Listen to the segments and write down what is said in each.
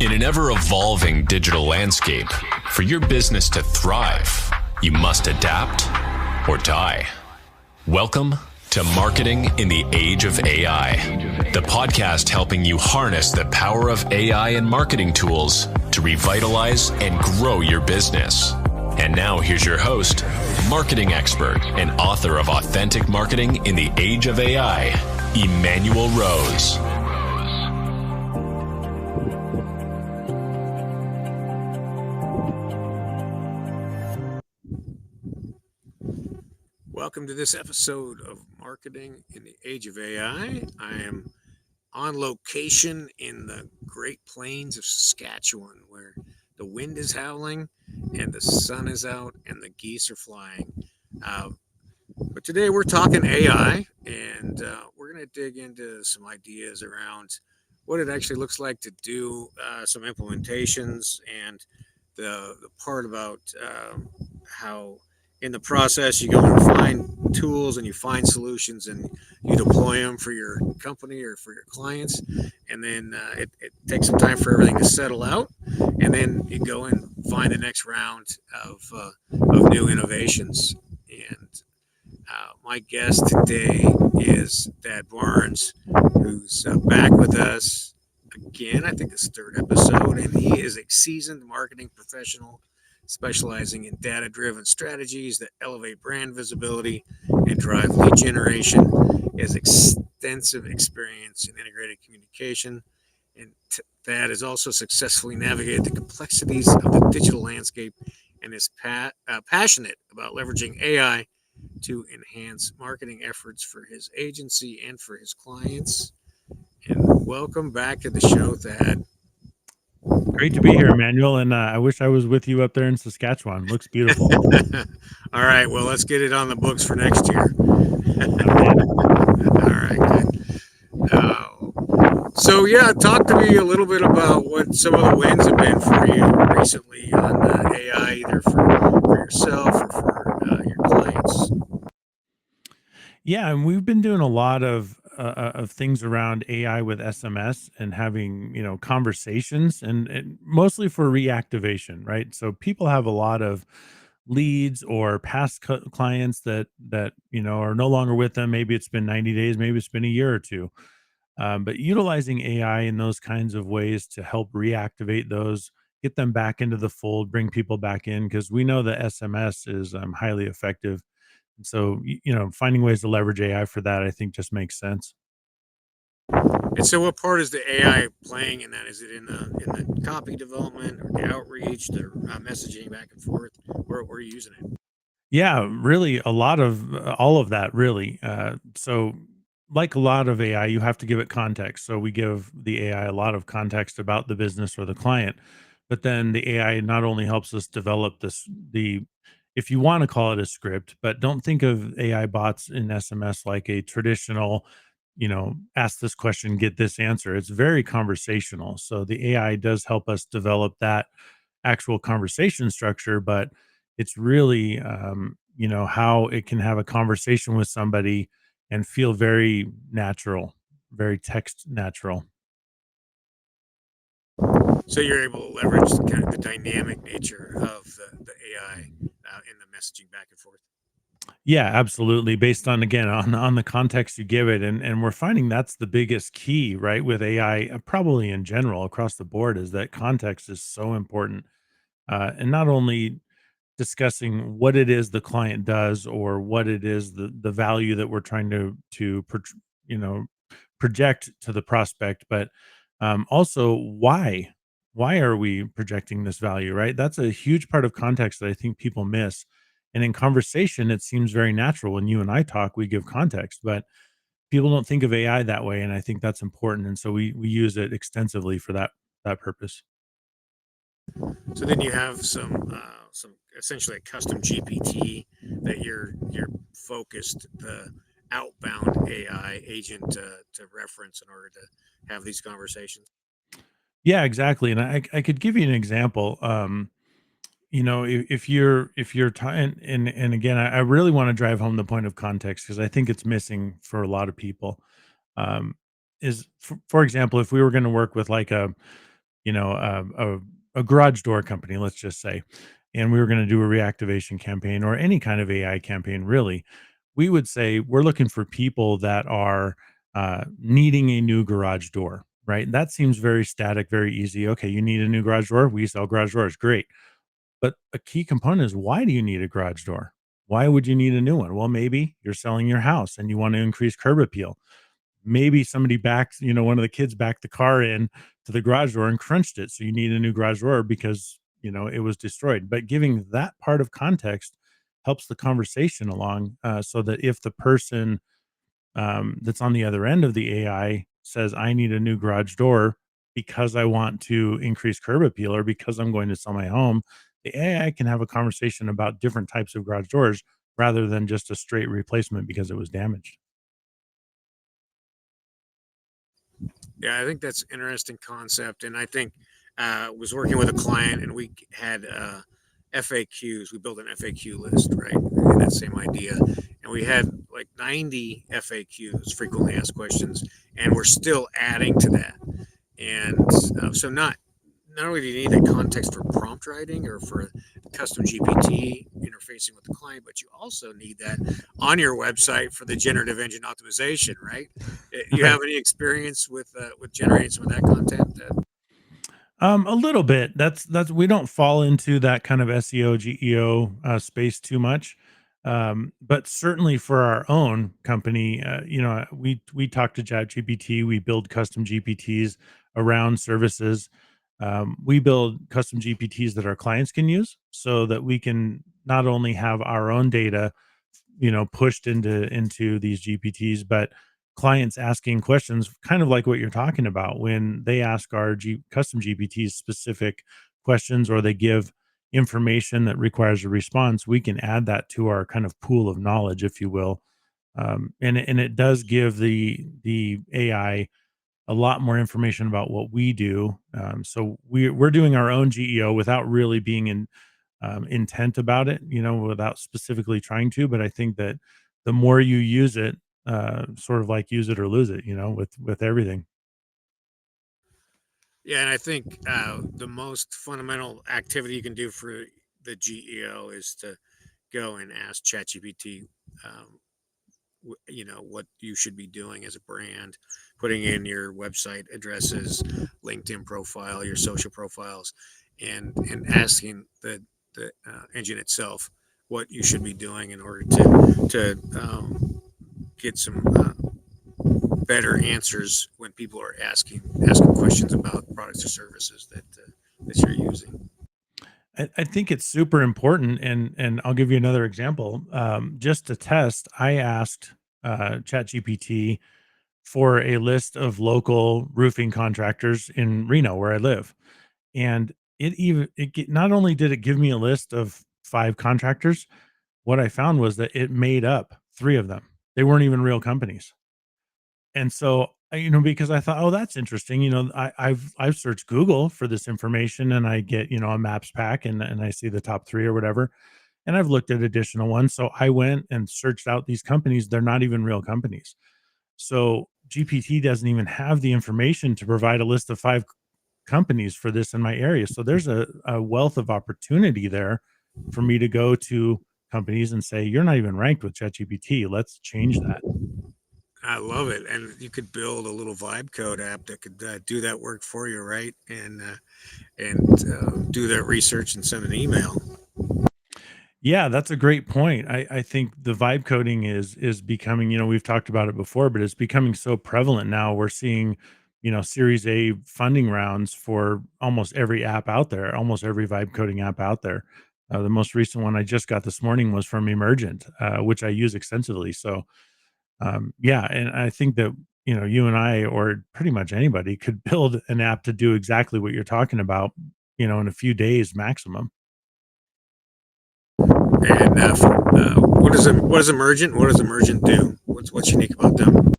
In an ever-evolving digital landscape, for your business to thrive, you must adapt or die. Welcome to Marketing in the Age of AI, the podcast helping you harness the power of AI and marketing tools to revitalize and grow your business. And now here's your host, marketing expert and author of Authentic Marketing in the Age of AI, Emanuel Rose. Welcome to this episode of Marketing in the Age of AI. I am on location in the Great Plains of Saskatchewan, where the wind is howling and the sun is out and the geese are flying. But today we're talking AI, and we're going to dig into some ideas around what it actually looks like to do some implementations and the part about how in the process you go and find tools and you find solutions and you deploy them for your company or for your clients, and then it takes some time for everything to settle out, and then you go and find the next round of new innovations. And my guest today is Dad Barnes, who's back with us again. I think it's the third episode, and he is a seasoned marketing professional specializing in data-driven strategies that elevate brand visibility and drive lead generation. He has extensive experience in integrated communication, and Thad has also successfully navigated the complexities of the digital landscape and is passionate about leveraging AI to enhance marketing efforts for his agency and for his clients. And welcome back to the show, Thad. Great to be here, Emanuel, and I wish I was with you up there in Saskatchewan. Looks beautiful. All right, well, let's get it on the books for next year. Outstanding. All right, good. So, yeah, talk to me a little bit about what some of the wins have been for you recently on AI, either for yourself or for your clients. Yeah, and we've been doing a lot of things around AI with SMS and having conversations, and mostly for reactivation, right? So people have a lot of leads or past clients that are no longer with them. Maybe it's been 90 days, maybe it's been a year or two. But utilizing AI in those kinds of ways to help reactivate those, get them back into the fold, bring people back in, because we know that SMS is highly effective. So, finding ways to leverage AI for that, I think just makes sense. And so, what part is the AI playing in that? Is it in the copy development or the outreach, the messaging back and forth? Where are you using it? Yeah, really, a lot of all of that, really. So, like a lot of AI, you have to give it context. So, we give the AI a lot of context about the business or the client, but then the AI not only helps us develop if you want to call it a script, but don't think of AI bots in SMS like a traditional, ask this question, get this answer. It's very conversational. So, the AI does help us develop that actual conversation structure, but it's really how it can have a conversation with somebody and feel very natural, very text natural. So you're able to leverage kind of the dynamic nature of the AI in the messaging back and forth. Yeah, absolutely, based on, again, on the context you give it, and we're finding that's the biggest key, right, with AI, probably in general across the board, is that context is so important. And not only discussing what it is the client does or what it is the value that we're trying you know project to the prospect, but also why are we projecting this value, right? That's a huge part of context that I think people miss. And in conversation, it seems very natural. When you and I talk, we give context, but people don't think of AI that way, and I think that's important. And so we use it extensively for that purpose. So then you have some essentially a custom GPT that you're focused the outbound AI agent to reference in order to have these conversations. Yeah, exactly. And I could give you an example. If you're trying, and again, I really want to drive home the point of context because I think it's missing for a lot of people. Um, for example, if we were going to work with like you know, a garage door company, let's just say, and we were going to do a reactivation campaign or any kind of AI campaign, really, we would say we're looking for people that are needing a new garage door, right? That seems very static, very easy. Okay, you need a new garage door. We sell garage doors. Great. But a key component is, why do you need a garage door? Why would you need a new one? Well, maybe you're selling your house and you want to increase curb appeal. Maybe somebody backs, one of the kids backed the car in to the garage door and crunched it. So you need a new garage door because, it was destroyed. But giving that part of context helps the conversation along, so that if the person that's on the other end of the AI says, I need a new garage door because I want to increase curb appeal or because I'm going to sell my home, the AI can have a conversation about different types of garage doors rather than just a straight replacement because it was damaged. Yeah, I think that's an interesting concept, and I think was working with a client, and we had FAQs. We built an FAQ list, right? And that same idea, and we had like 90 FAQs, frequently asked questions, and we're still adding to that. And so not only do you need that context for prompt writing or for custom GPT interfacing with the client, but you also need that on your website for the generative engine optimization, right? You have Right. any experience with generating some of that content? A little bit. That's we don't fall into that kind of SEO, GEO space too much. But certainly for our own company, we talk to ChatGPT, we build custom GPTs around services. We build custom GPTs that our clients can use so that we can not only have our own data, pushed into these GPTs, but clients asking questions kind of like what you're talking about when they ask our custom GPTs specific questions or they give information that requires a response, we can add that to our kind of pool of knowledge, if you will. And it does give the AI a lot more information about what we do. So we're doing our own GEO without really being intent about it, without specifically trying to. But I think that the more you use it, sort of like use it or lose it, with everything. Yeah, and I think the most fundamental activity you can do for the GEO is to go and ask ChatGPT, um, what you should be doing as a brand, putting in your website addresses, LinkedIn profile, your social profiles, and asking the engine itself what you should be doing in order to get some better answers when people are asking questions about products or services that you're using. I think it's super important, and I'll give you another example. Just to test, I asked ChatGPT for a list of local roofing contractors in Reno, where I live, and not only did it give me a list of 5 contractors, what I found was that it made up 3 of them. They weren't even real companies. And so, because I thought, "Oh, that's interesting," I've searched Google for this information and I get, a maps pack and I see the top 3 or whatever, and I've looked at additional ones. So I went and searched out these companies. They're not even real companies. So GPT doesn't even have the information to provide a list of 5 companies for this in my area. So there's a wealth of opportunity there for me to go to companies and say, "You're not even ranked with ChatGPT. Let's change that." I love it, and you could build a little vibe code app that could do that work for you, right? And do that research and send an email. Yeah, that's a great point. I think the vibe coding is becoming, we've talked about it before, but it's becoming so prevalent now. We're seeing, Series A funding rounds for almost every app out there, almost every vibe coding app out there. The most recent one I just got this morning was from Emergent, which I use extensively. So, yeah, and I think that, you and I, or pretty much anybody, could build an app to do exactly what you're talking about, in a few days maximum. And what is Emergent? What does Emergent do? What's unique about them?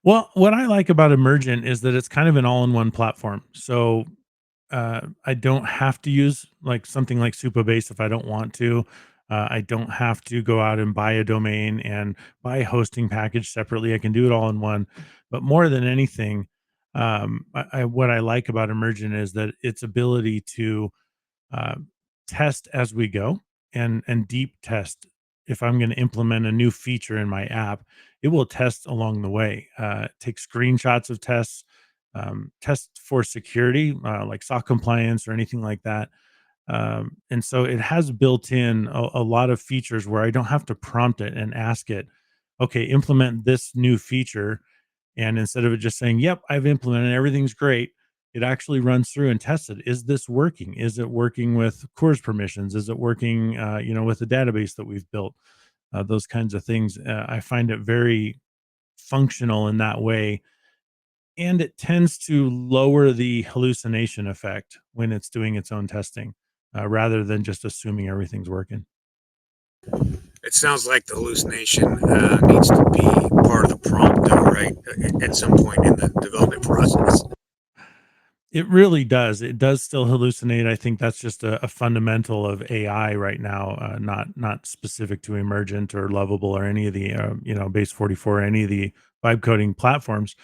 Well, what I like about Emergent is that it's kind of an all-in-one platform. So, I don't have to use like something like Supabase if I don't want to. I don't have to go out and buy a domain and buy a hosting package separately. I can do it all in one. But more than anything, What I like about Emergent is that its ability to uh, test as we go and deep test. If I'm going to implement a new feature in my app, it will test along the way, take screenshots of tests, test for security, like SOC compliance or anything like that. And so it has built in a lot of features where I don't have to prompt it and ask it, okay, implement this new feature. And instead of it just saying, yep, I've implemented, everything's great, it actually runs through and tests it. Is this working? Is it working with CORS permissions? Is it working, with the database that we've built? Those kinds of things. I find it very functional in that way. And it tends to lower the hallucination effect when it's doing its own testing, rather than just assuming everything's working. It sounds like the hallucination needs to be part of the prompt, though, right? At some point in the development process. It really does. It does still hallucinate. I think that's just a fundamental of AI right now, not specific to Emergent or Lovable or any of the Base 44 or any of the vibe coding platforms.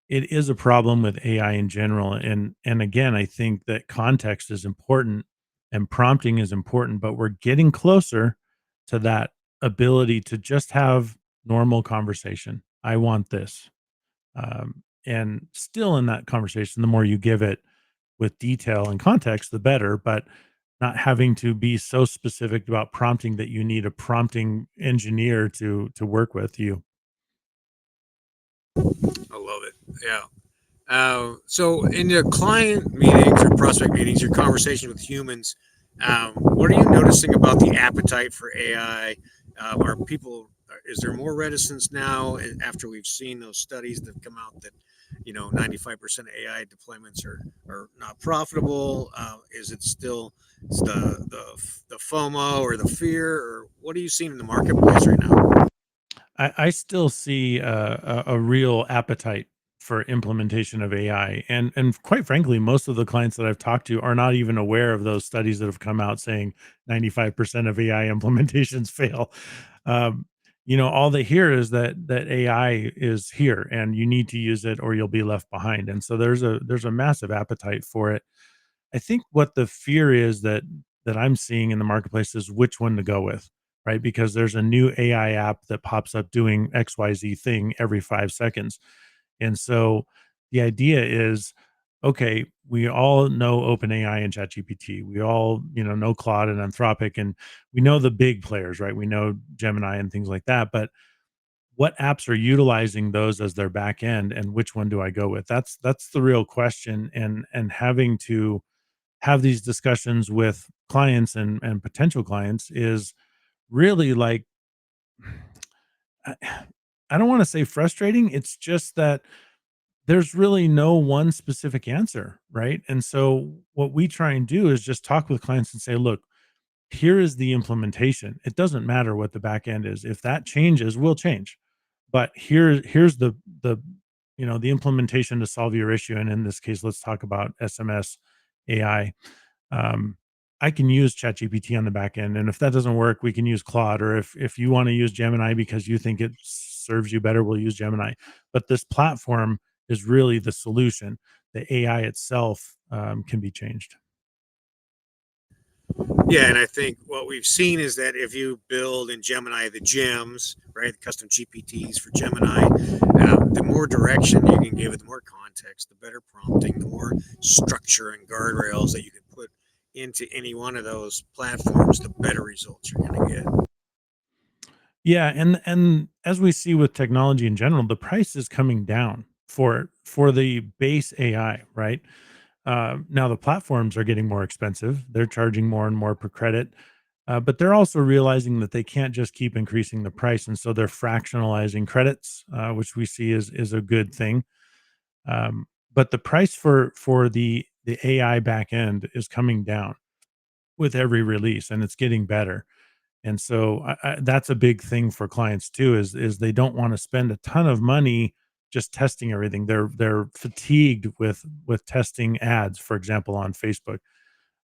It is a problem with AI in general, and again, I think that context is important and prompting is important, but we're getting closer to that ability to just have normal conversation. I want this. And still in that conversation, the more you give it with detail and context, the better, but not having to be so specific about prompting that you need a prompting engineer to work with you. I love it. Yeah. So, in your client meetings or prospect meetings, your conversation with humans, what are you noticing about the appetite for AI? Are people? Is there more reticence now after we've seen those studies that have come out that 95% AI deployments are not profitable? Is it still the FOMO or the fear, or what are you seeing in the marketplace right now? I still see a real appetite for implementation of AI, and quite frankly, most of the clients that I've talked to are not even aware of those studies that have come out saying 95% of AI implementations fail. Um, all they hear is that AI is here, and you need to use it, or you'll be left behind. And so there's a massive appetite for it. I think what the fear is that I'm seeing in the marketplace is which one to go with, right? Because there's a new AI app that pops up doing XYZ thing every 5 seconds. And so the idea is, okay, we all know OpenAI and ChatGPT. We all, know Claude and Anthropic, and we know the big players, right? We know Gemini and things like that. But what apps are utilizing those as their back end, and which one do I go with? That's the real question. And having to have these discussions with clients and potential clients is really like I, I don't want to say frustrating. It's just that there's really no one specific answer, right? And so what we try and do is just talk with clients and say, look, here is the implementation. It doesn't matter what the back end is. If that changes, we'll change. But here's the implementation to solve your issue. And in this case, let's talk about SMS AI. um, I can use ChatGPT on the back end, and if that doesn't work, we can use Claude. Or if you want to use Gemini because you think it serves you better, we'll use Gemini. But this platform is really the solution. The AI itself can be changed. Yeah, and I think what we've seen is that if you build in Gemini the gems, right, the custom GPTs for Gemini, the more direction you can give it, the more context, the better prompting, the more structure and guardrails that you can put into any one of those platforms, the better results you're going to get. Yeah, and as we see with technology in general, the price is coming down for the base AI, right? Now the platforms are getting more expensive. They're charging more and more per credit, but they're also realizing that they can't just keep increasing the price, and so they're fractionalizing credits, which we see is a good thing. But the price for the AI back end is coming down with every release, and it's getting better. And so that's a big thing for clients too. Is they don't want to spend a ton of money just testing everything. They're fatigued with testing ads, for example, on Facebook.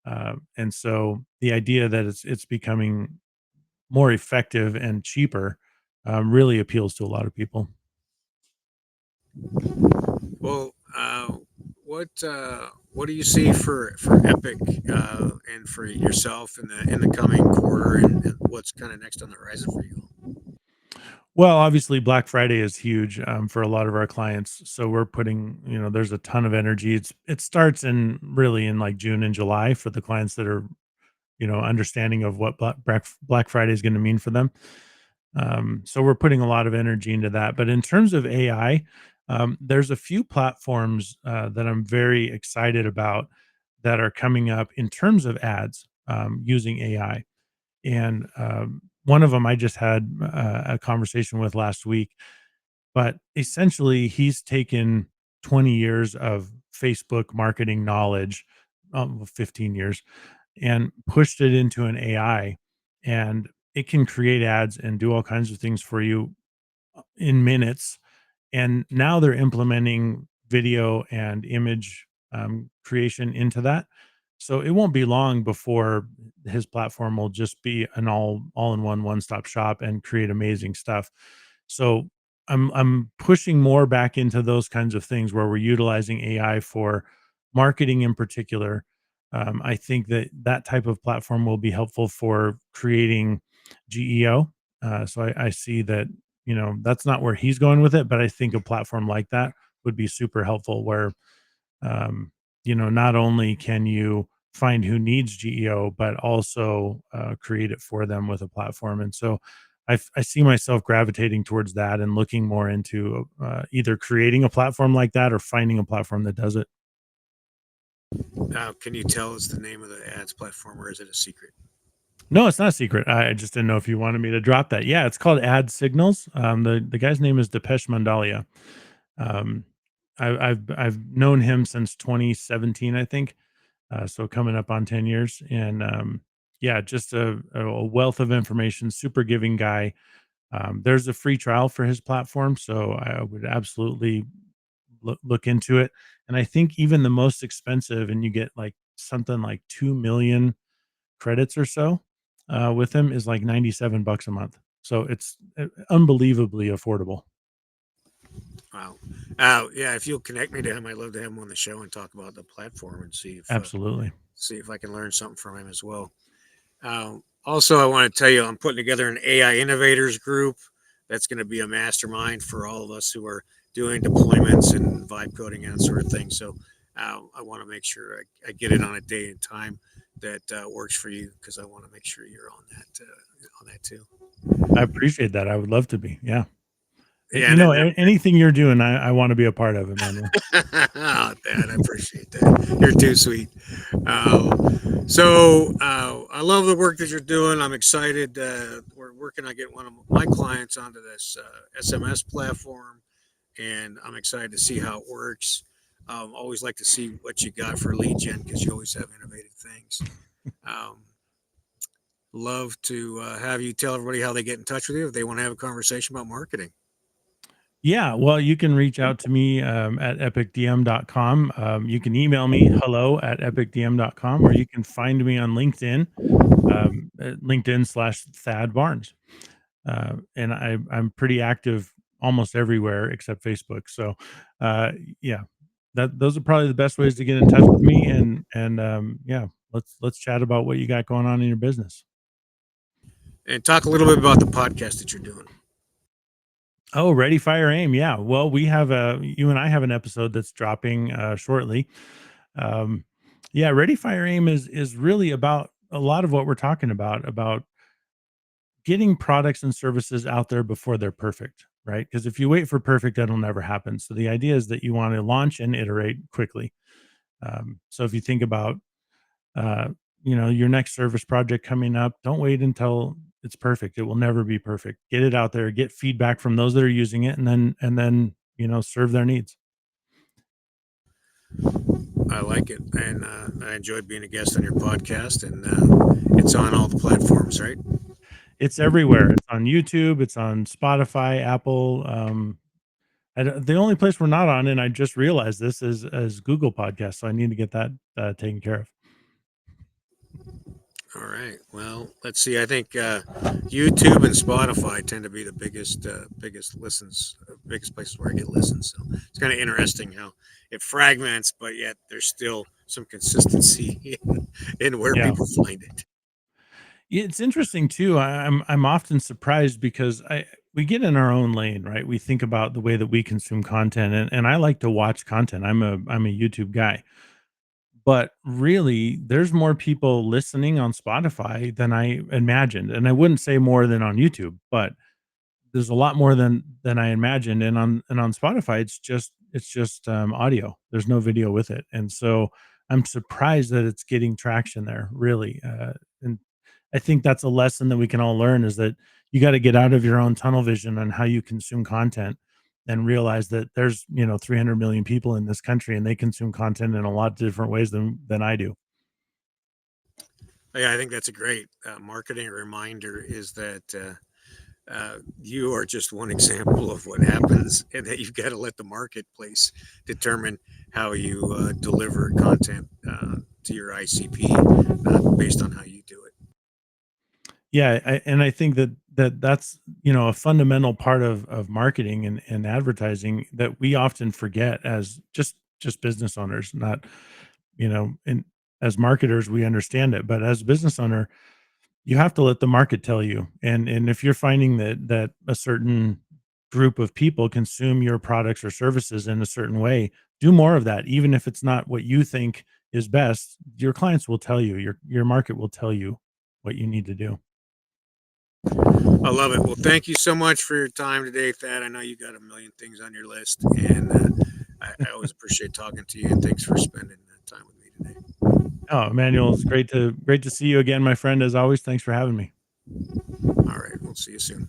And so the idea that it's becoming more effective and cheaper really appeals to a lot of people. Well, Uh, what do you see for Epic and for yourself in the coming quarter, and what's kind of next on the horizon for you? Well, obviously, Black Friday is huge for a lot of our clients. So we're putting, there's a ton of energy. It starts in really in like June and July for the clients that are, understanding of what Black Friday is going to mean for them. So we're putting a lot of energy into that. But in terms of AI, there's a few platforms that I'm very excited about that are coming up in terms of ads using AI. And one of them I just had a conversation with last week, but essentially he's taken 20 years of Facebook marketing knowledge, 15 years, and pushed it into an AI, and it can create ads and do all kinds of things for you in minutes. And now they're implementing video and image creation into that. So it won't be long before his platform will just be an all in one stop shop and create amazing stuff. So I'm pushing more back into those kinds of things where we're utilizing AI for marketing in particular. I think that that type of platform will be helpful for creating GEO. So I see that, that's not where he's going with it, but I think a platform like that would be super helpful where, um, not only can you find who needs GEO, but also create it for them with a platform. And so I see myself gravitating towards that and looking more into either creating a platform like that or finding a platform that does it. Can you tell us the name of the ads platform, or is it a secret? No, it's not a secret. I just didn't know if you wanted me to drop that. Yeah, it's called Ad Signals. The guy's name is Depeche Mandalia. Um, I've known him since 2017, I think. So coming up on 10 years, and yeah, just a wealth of information. Super giving guy. There's a free trial for his platform, so I would absolutely look into it. And I think even the most expensive, and you get like something like 2 million credits or so with him, is like $97 a month. So it's unbelievably affordable. Wow. Yeah, if you'll connect me to him, I'd love to have him on the show and talk about the platform and Absolutely. see if I can learn something from him as well. Also, I want to tell you, I'm putting together an AI innovators group that's going to be a mastermind for all of us who are doing deployments and vibe coding and that sort of thing. So I want to make sure I get it on a day and time that works for you, because I want to make sure you're on that too. I appreciate that. I would love to be. Yeah. Yeah, and then Anything you're doing, I want to be a part of, Emmanuel. oh, Dad, I appreciate that. You're too sweet. I love the work that you're doing. I'm excited. We're working on getting one of my clients onto this SMS platform, and I'm excited to see how it works. Always like to see what you got for lead gen, because you always have innovative things. Um, Love to have you tell everybody how they get in touch with you if they want to have a conversation about marketing. Yeah, well, you can reach out to me at epicdm.com. You can email me hello at epicdm.com, or you can find me on LinkedIn, at LinkedIn/Thad Barnes. And I'm pretty active almost everywhere except Facebook. So, uh, yeah, those are probably the best ways to get in touch with me. And yeah, let's chat about what you got going on in your business. And talk a little bit about the podcast that you're doing. Oh, Ready, Fire, Aim. Yeah. Well, you and I have an episode that's dropping shortly. Um, yeah, Ready, Fire, Aim is really about a lot of what we're talking about getting products and services out there before they're perfect, right? Because if you wait for perfect, that'll never happen. So the idea is that you want to launch and iterate quickly. So if you think about uh, your next service project coming up, don't wait until it's perfect. It will never be perfect. Get it out there, get feedback from those that are using it, and then serve their needs. I like it, and I enjoyed being a guest on your podcast. And it's on all the platforms, right? It's everywhere. It's on YouTube. It's on Spotify, Apple. The only place we're not on, and I just realized this, is Google Podcast. So I need to get that taken care of. All right. Well, let's see. I think YouTube and Spotify tend to be the biggest listens, biggest places where I get listens. So it's kind of interesting how it fragments, but yet there's still some consistency in where Yeah. people find it. Yeah, it's interesting too. I'm often surprised because I we get in our own lane, right? We think about the way that we consume content, and I like to watch content. I'm a YouTube guy. But really, there's more people listening on Spotify than I imagined, and I wouldn't say more than on YouTube, but there's a lot more than I imagined, and on Spotify, it's just audio. There's no video with it, and so I'm surprised that it's getting traction there, really, and I think that's a lesson that we can all learn is that you gotta get out of your own tunnel vision on how you consume content and realize that there's, 300 million people in this country, and they consume content in a lot of different ways than I do. Yeah, I think that's a great marketing reminder. Is that you are just one example of what happens, and that you've got to let the marketplace determine how you deliver content to your ICP based on how you do it. Yeah, and I think that's, a fundamental part of marketing and advertising that we often forget as just business owners, not, and as marketers, we understand it, but as a business owner, you have to let the market tell you. And if you're finding that a certain group of people consume your products or services in a certain way, do more of that. Even if it's not what you think is best, your clients will tell you, your market will tell you what you need to do. I love it. Well, thank you so much for your time today, Thad. I know you got a million things on your list, and I always appreciate talking to you. And thanks for spending time with me today. Oh, Emmanuel, it's great to see you again, my friend. As always, thanks for having me. All right, we'll see you soon.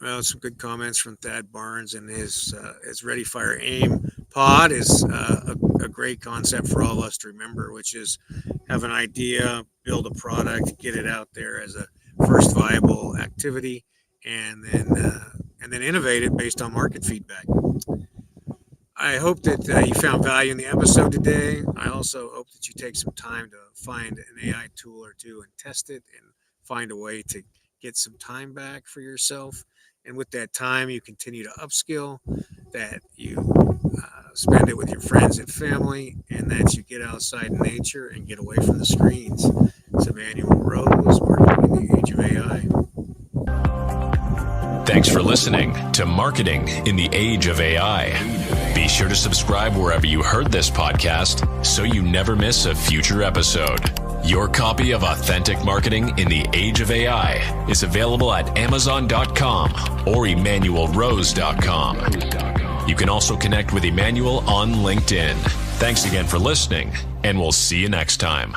Well, some good comments from Thad Barnes, and his Ready Fire Aim pod is a great concept for all of us to remember, which is have an idea, build a product, get it out there as a first viable activity, and then innovate it based on market feedback. I hope that you found value in the episode today. I also hope that you take some time to find an AI tool or two and test it and find a way to get some time back for yourself. And with that time, you continue to upskill, that you spend it with your friends and family, and that you get outside in nature and get away from the screens. It's Emanuel Rose, working in the age of AI. Thanks for listening to Marketing in the Age of AI. Be sure to subscribe wherever you heard this podcast so you never miss a future episode. Your copy of Authentic Marketing in the Age of AI is available at Amazon.com or EmanuelRose.com. You can also connect with Emanuel on LinkedIn. Thanks again for listening, and we'll see you next time.